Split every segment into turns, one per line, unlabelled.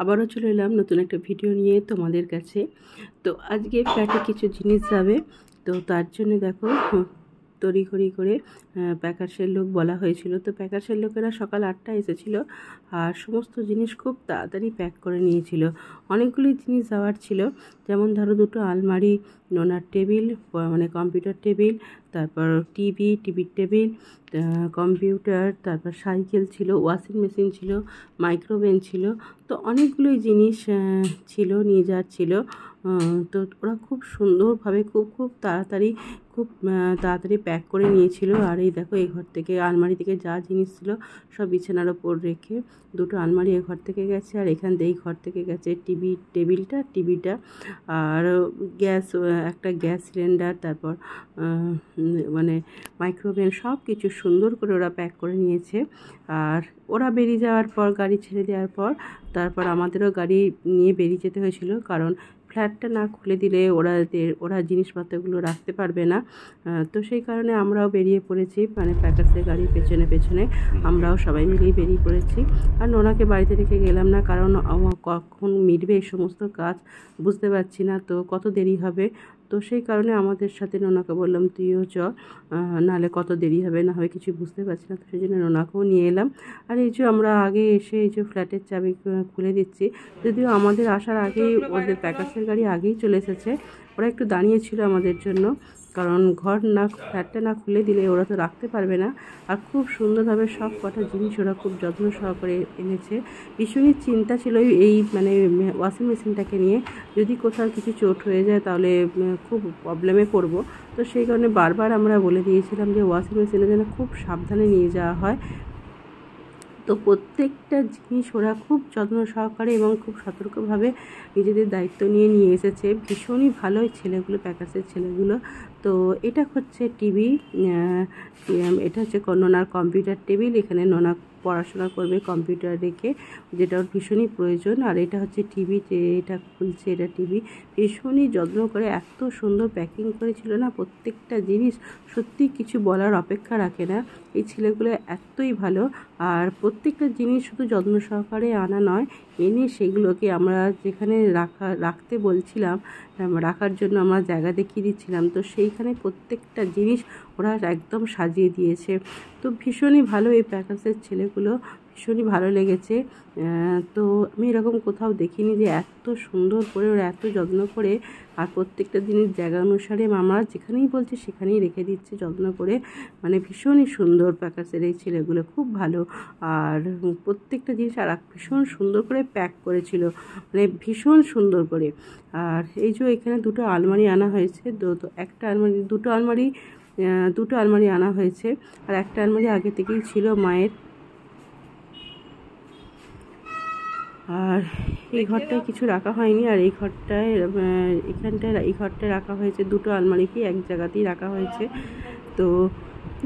আবারও চলে এলাম নতুন একটা ভিডিও নিয়ে তোমাদের কাছে। তো আজকে ফ্ল্যাটে কিছু জিনিস যাবে, তো তার জন্য দেখো তড়িঘড়ি করে প্যাকার্সের লোক বলা হয়েছিল। তো প্যাকার্সের লোকেরা সকাল 8টায় এসেছিল আর সমস্ত জিনিস খুব তাড়াতাড়ি প্যাক করে নিয়েছিল। অনেকগুলি জিনিস যাওয়ার ছিল, যেমন ধরো দুটো আলমারি, নোনার টেবিল মানে কম্পিউটার টেবিল, তারপর টিভির টেবিল, কম্পিউটার, তারপর সাইকেল ছিল, ওয়াশিং মেশিন ছিল, মাইক্রোওভেন ছিল। তো অনেকগুলোই জিনিস ছিল, নিয়ে যাওয়ার ছিল। তো ওরা খুব সুন্দরভাবে খুব তাড়াতাড়ি প্যাক করে নিয়েছিল। আর এই দেখো, এই ঘর থেকে আলমারি থেকে যা জিনিস ছিল সব বিছানার ওপর রেখে দুটো আলমারি এ ঘর থেকে গেছে, আর এখান থেকে এই ঘর থেকে গেছে টিভিটা, আর একটা গ্যাস সিলিন্ডার, তারপর মানে মাইক্রোওভেন, সব কিছু সুন্দর করে ওরা প্যাক করে নিয়েছে। আর ওরা বেরিয়ে যাওয়ার পর, গাড়ি ছেড়ে দেওয়ার পর, তারপর আমাদেরও গাড়ি নিয়ে বেরিয়ে যেতে হয়েছিল, কারণ ফ্ল্যাটটা না খুলে দিলে ওরা জিনিসপত্রগুলো রাখতে পারবে না। তো সেই কারণে আমরাও বেরিয়ে পড়েছি, মানে প্যাকার্সের গাড়ির পেছনে আমরাও সবাই মিলেই বেরিয়ে পড়েছি। আর নোনাকে বাড়িতে রেখে গেলাম না, কারণ কখন মিটবে এই সমস্ত কাজ বুঝতে পারছি না, তো কত দেরি হবে। তো সেই কারণে আমাদের সাথে নোনাকে বললাম তুইও চ, নাহলে কত দেরি হবে না হবে কিছু বুঝতে পারছি না। তো সেই জন্য নোনাকেও নিয়ে এলাম। আর এই যে আমরা আগে এসে এই যে ফ্ল্যাটের চাবি খুলে দিচ্ছি, যদিও আমাদের আসার আগেই ওদের প্যাকার্সের গাড়ি আগেই চলে এসেছে। ওরা একটু দাঁড়িয়েছিল আমাদের জন্য, কারণ ফ্ল্যাটটা না খুলে দিলে ওরা তো রাখতে পারবে না। আর খুব সুন্দরভাবে সব কটা জিনিস ওরা খুব যত্ন সহকারে এনেছে। ভীষণই চিন্তা ছিল এই মানে ওয়াশিং মেশিনটাকে নিয়ে, যদি কোথাও কিছু চোট হয়ে যায় তাহলে খুব প্রবলেমে পড়বো। তো সেই কারণে বারবার আমরা বলে দিয়েছিলাম যে ওয়াশিং মেশিনে যেন খুব সাবধানে নিয়ে যাওয়া হয়। তো প্রত্যেকটা জিনিস ওরা খুব যত্ন সহকারে এবং খুব সতর্কভাবে নিজেদের দায়িত্ব নিয়ে এসেছে। ভীষণই ভালো ছেলেগুলো, প্যাকার্সের ছেলেগুলো। তো এটা হচ্ছে টিভি, এটা হচ্ছে নোনার কম্পিউটার টেবিল। এখানে নোনা পড়াশোনা করবে কম্পিউটার রেখে, যেটা ওর ভীষণই প্রয়োজন। আর এটা হচ্ছে টিভি, যে এটা খুলছে, এটা টিভি। ভীষণই যত্ন করে এত সুন্দর প্যাকিং করেছিল না, প্রত্যেকটা জিনিস সত্যি কিছু বলার অপেক্ষা রাখে না। এই ছেলেগুলো এতই ভালো। আর প্রত্যেকটা জিনিস শুধু যত্ন সহকারে আনা নয়, এনে সেগুলোকে আমরা যেখানে রাখতে বলছিলাম, রাখার জন্য আমরা জায়গা দেখিয়ে দিচ্ছিলাম, তো সেইখানে প্রত্যেকটা জিনিস ওরা একদম সাজিয়ে দিয়েছে। তো ভীষণই ভালো এই প্যাকার্সের ছেলেগুলো, ভীষণই ভালো লেগেছে। তো আমি এরকম কোথাও দেখিনি যে এত সুন্দর করে ওরা এত যত্ন করে, আর প্রত্যেকটা জিনিস জায়গা অনুসারে আমরা যেখানেই বলছি সেখানেই রেখে দিচ্ছে যত্ন করে। মানে ভীষণই সুন্দর প্যাকার্সের এই ছেলেগুলো, খুব ভালো। আর প্রত্যেকটা জিনিস আর ভীষণ সুন্দর করে প্যাক করেছিল, মানে ভীষণ সুন্দর করে। আর এই যে এখানে দুটো আলমারি আনা হয়েছে, দুটো আলমারি আনা হয়েছে, আর একটা আলমারি আগে থেকেই ছিল মায়ের। আর এই ঘরটায় কিছু রাখা হয়নি, আর এই ঘরটায় রাখা হয়েছে দুটো আলমারিকে এক জায়গাতেই রাখা হয়েছে। তো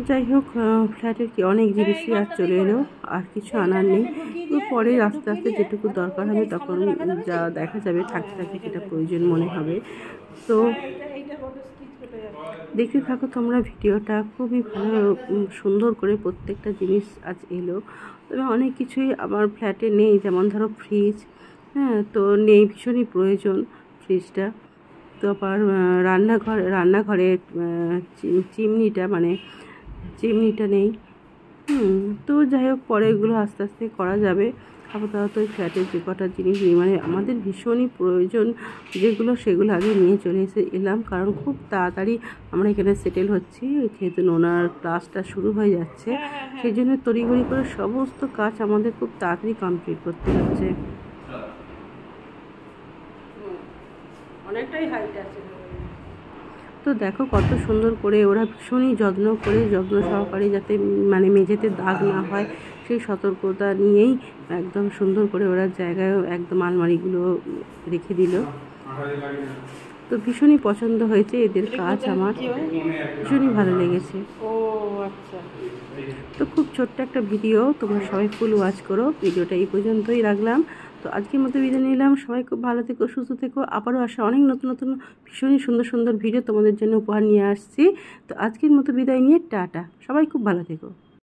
যাই হোক, ফ্ল্যাটের কি অনেক জিনিসই আর চলে এলো, আর কিছু আনার নেই। পরে আস্তে আস্তে যেটুকু দরকার হবে তখন যা দেখা যাবে, থাকতে যেটা প্রয়োজন মনে হবে। তো দেখতে থাকো তোমরা ভিডিওটা, খুবই ভালো সুন্দর করে প্রত্যেকটা জিনিস আজ এলো। তবে অনেক কিছুই আমার ফ্ল্যাটে নেই, যেমন ধরো ফ্রিজ, তো নেই, ভীষণই প্রয়োজন ফ্রিজটা। তো আবার রান্নাঘরের চিমনিটা নেই। তো যাই হোক, পরে এগুলো আস্তে আস্তে করা যাবে। আপাতত ফ্ল্যাটের যে কটা জিনিস মানে আমাদের ভীষণই প্রয়োজন যেগুলো, সেগুলো আগে নিয়ে চলে এলাম, কারণ খুব তাড়াতাড়ি আমরা এখানে সেটেল হচ্ছি, যেহেতু নোনার ক্লাসটা শুরু হয়ে যাচ্ছে। সেই জন্য তড়িঘড়ি করে সমস্ত কাজ আমাদের খুব তাড়াতাড়ি কমপ্লিট করতে হচ্ছে। অনেকটাই হাইট আছে। তো দেখো কত সুন্দর করে ওরা ভীষণই যত্ন সহকারে, যাতে মানে মেঝেতে দাগ না হয় সেই সতর্কতা নিয়েই একদম সুন্দর করে ওরা জায়গায় একদম আলমারিগুলো রেখে দিল। তো ভীষণই পছন্দ হয়েছে এদের কাজ, আমার ভীষণই ভালো লেগেছে। তো খুব ছোট্ট একটা ভিডিও, তোমরা সবাই ফুল ওয়াচ করো। ভিডিওটা এই পর্যন্তই রাখলাম। তো আজকের মতো বিদায় নিলাম। সবাই খুব ভালো থেকো, সুস্থ থেকো। আবারও আসা অনেক নতুন ভীষণই সুন্দর ভিডিও তোমাদের জন্য উপহার নিয়ে আসছি। তো আজকের মতো বিদায় নিয়ে টাটা, সবাই খুব ভালো থেকো।